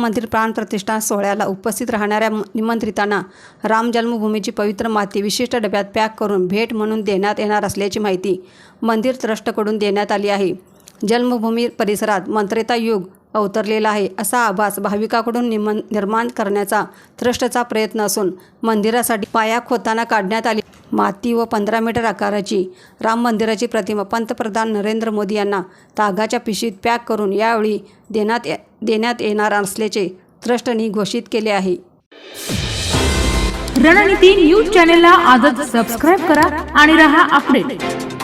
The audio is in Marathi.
मंदिर प्राण प्रतिष्ठा सोहळ्याला उपस्थित राहणाऱ्या निमंत्रितांना राम जन्मभूमीची पवित्र माती विशिष्ट डब्यात पॅक करून भेट म्हणून देण्यात येणार असल्याची माहिती मंदिर ट्रस्टकडून देण्यात आली आहे। जन्मभूमी परिसरात मंत्रेता युग अवतरलेला आहे असा आभास भाविकांकडून निर्माण करण्याचा ट्रस्टचा प्रयत्न असून मंदिरासाठी पाया खोदताना काढण्यात आली माती व 15 मीटर आकाराची राम मंदिराची प्रतिमा पंतप्रधान नरेंद्र मोदी यांना तागाच्या पिशवीत पॅक करून यावेळी देण्यात येणार असल्याचे ट्रस्टने घोषित केले आहे। रणनीती न्यूज चॅनलला आजच सबस्क्राइब करा आणि रहा अपडेट।